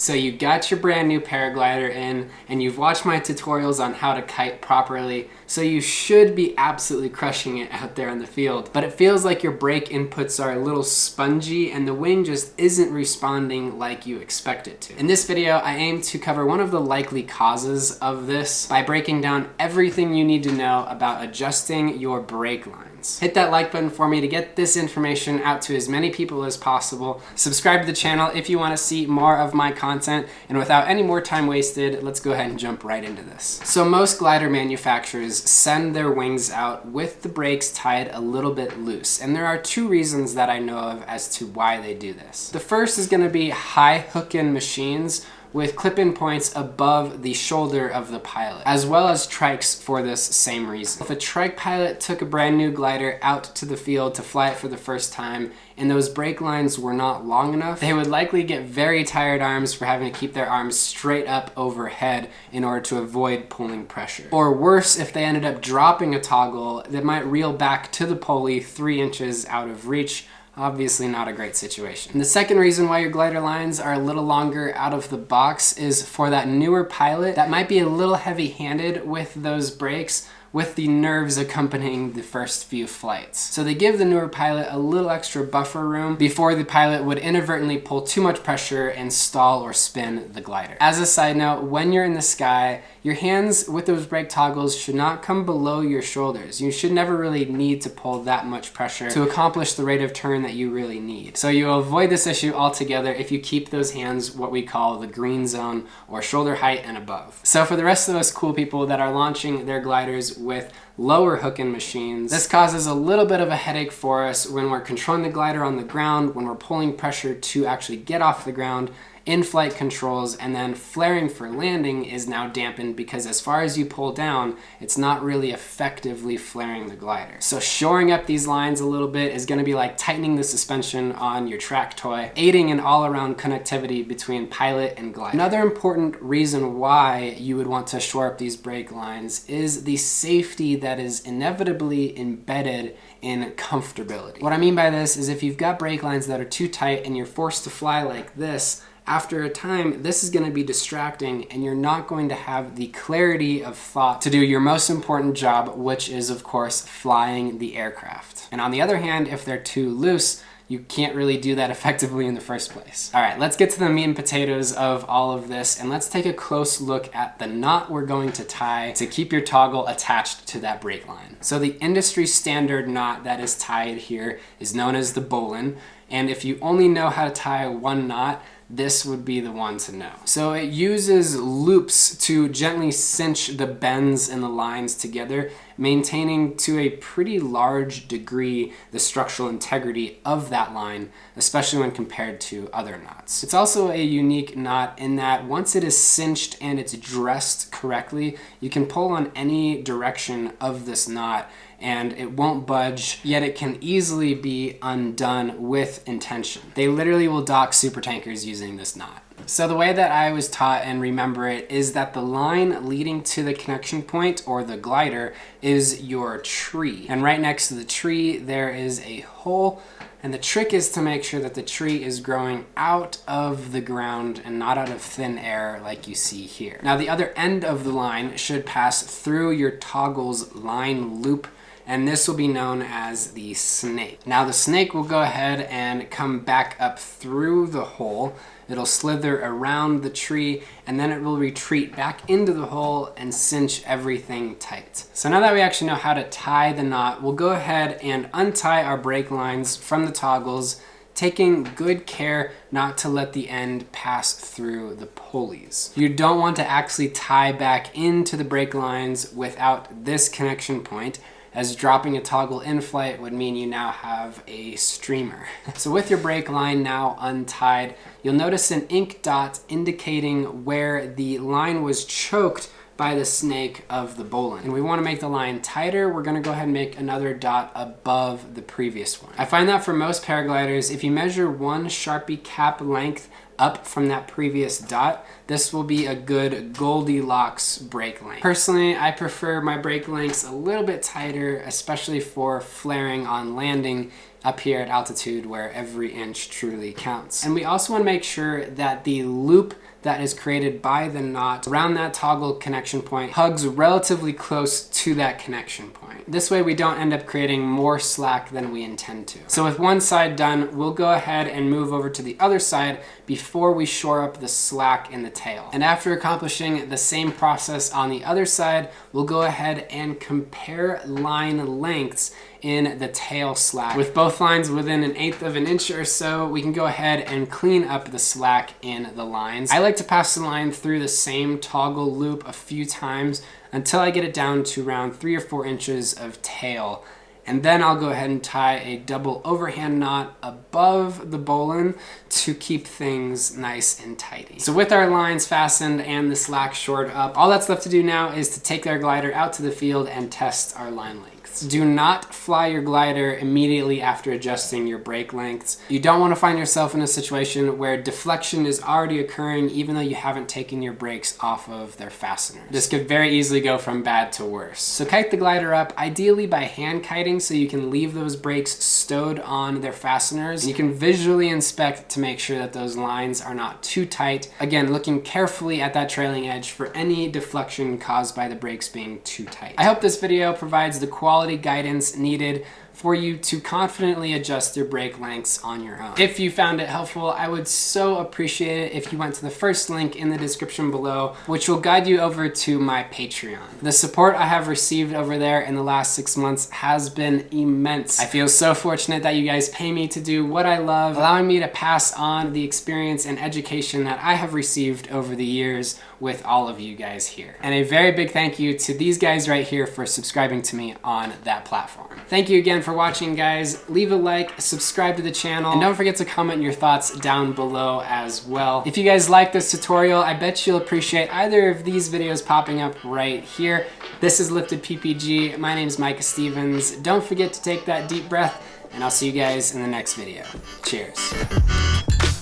So you got your brand new paraglider in, and you've watched my tutorials on how to kite properly, so you should be absolutely crushing it out there in the field. But it feels like your brake inputs are a little spongy and the wing just isn't responding like you expect it to. In this video, I aim to cover one of the likely causes of this by breaking down everything you need to know about adjusting your brake lines. Hit that like button for me to get this information out to as many people as possible. Subscribe to the channel if you want to see more of my content. And without any more time wasted, let's go ahead and jump right into this. So most glider manufacturers send their wings out with the brakes tied a little bit loose. And there are two reasons that I know of as to why they do this. The first is going to be high hook-in machines with clip-in points above the shoulder of the pilot, as well as trikes for this same reason. If a trike pilot took a brand new glider out to the field to fly it for the first time and those brake lines were not long enough, they would likely get very tired arms for having to keep their arms straight up overhead in order to avoid pulling pressure. Or worse, if they ended up dropping a toggle that might reel back to the pulley 3 inches out of reach. Obviously not a great situation. And the second reason why your glider lines are a little longer out of the box is for that newer pilot that might be a little heavy-handed with those brakes, with the nerves accompanying the first few flights. So they give the newer pilot a little extra buffer room before the pilot would inadvertently pull too much pressure and stall or spin the glider. As a side note, when you're in the sky, your hands with those brake toggles should not come below your shoulders. You should never really need to pull that much pressure to accomplish the rate of turn that you really need. So you'll avoid this issue altogether if you keep those hands what we call the green zone, or shoulder height and above. So for the rest of us cool people that are launching their gliders with lower hook-in machines, this causes a little bit of a headache for us when we're controlling the glider on the ground, when we're pulling pressure to actually get off the ground, in-flight controls, and then flaring for landing is now dampened because as far as you pull down, it's not really effectively flaring the glider. So shoring up these lines a little bit is going to be like tightening the suspension on your track toy, aiding in all-around connectivity between pilot and glider. Another important reason why you would want to shore up these brake lines is the safety that is inevitably embedded in comfortability. What I mean by this is if you've got brake lines that are too tight and you're forced to fly like this, after a time, this is going to be distracting and you're not going to have the clarity of thought to do your most important job, which is, of course, flying the aircraft. And on the other hand, if they're too loose, you can't really do that effectively in the first place. All right, let's get to the meat and potatoes of all of this, and let's take a close look at the knot we're going to tie to keep your toggle attached to that brake line. So the industry standard knot that is tied here is known as the bowline, and if you only know how to tie one knot, this would be the one to know. So it uses loops to gently cinch the bends and the lines together, maintaining to a pretty large degree the structural integrity of that line, especially when compared to other knots. It's also a unique knot in that once it is cinched and it's dressed correctly, you can pull on any direction of this knot and it won't budge, yet it can easily be undone with intention. They literally will dock super tankers using this knot. So the way that I was taught and remember it is that the line leading to the connection point, or the glider, is your tree. And right next to the tree, there is a hole. And the trick is to make sure that the tree is growing out of the ground and not out of thin air like you see here. Now the other end of the line should pass through your toggle's line loop, and this will be known as the snake. Now the snake will go ahead and come back up through the hole. It'll slither around the tree and then it will retreat back into the hole and cinch everything tight. So now that we actually know how to tie the knot, we'll go ahead and untie our brake lines from the toggles, taking good care not to let the end pass through the pulleys. You don't want to actually tie back into the brake lines without this connection point, as dropping a toggle in flight would mean you now have a streamer. So with your brake line now untied, you'll notice an ink dot indicating where the line was choked by the snake of the bowline. And we want to make the line tighter. We're going to go ahead and make another dot above the previous one. I find that for most paragliders, if you measure one Sharpie cap length up from that previous dot, this will be a good Goldilocks brake length. Personally, I prefer my brake lengths a little bit tighter, especially for flaring on landing up here at altitude where every inch truly counts. And we also want to make sure that the loop that is created by the knot around that toggle connection point hugs relatively close to that connection point. This way we don't end up creating more slack than we intend to. So with one side done, we'll go ahead and move over to the other side before we shore up the slack in the tail. And after accomplishing the same process on the other side, we'll go ahead and compare line lengths in the tail slack. With both lines within 1/8 of an inch or so, we can go ahead and clean up the slack in the lines. I like to pass the line through the same toggle loop a few times until I get it down to around 3 or 4 inches of tail. And then I'll go ahead and tie a double overhand knot above the bowline to keep things nice and tidy. So with our lines fastened and the slack shored up, all that's left to do now is to take our glider out to the field and test our line lengths. Do not fly your glider immediately after adjusting your brake lengths. You don't want to find yourself in a situation where deflection is already occurring even though you haven't taken your brakes off of their fasteners. This could very easily go from bad to worse. So kite the glider up, ideally by hand kiting, so you can leave those brakes stowed on their fasteners. And you can visually inspect to make sure that those lines are not too tight. Again, looking carefully at that trailing edge for any deflection caused by the brakes being too tight. I hope this video provides the quality guidance needed for you to confidently adjust your brake lengths on your own. If you found it helpful, I would so appreciate it if you went to the first link in the description below, which will guide you over to my Patreon. The support I have received over there in the last 6 months has been immense. I feel so fortunate that you guys pay me to do what I love, allowing me to pass on the experience and education that I have received over the years with all of you guys here. And a very big thank you to these guys right here for subscribing to me on that platform. Thank you again for watching, guys. Leave a like, subscribe to the channel, and don't forget to comment your thoughts down below as well. If you guys like this tutorial, I bet you'll appreciate either of these videos popping up right here. This is Lifted PPG. My name is Micah Stevens. Don't forget to take that deep breath, and I'll see you guys in the next video. Cheers.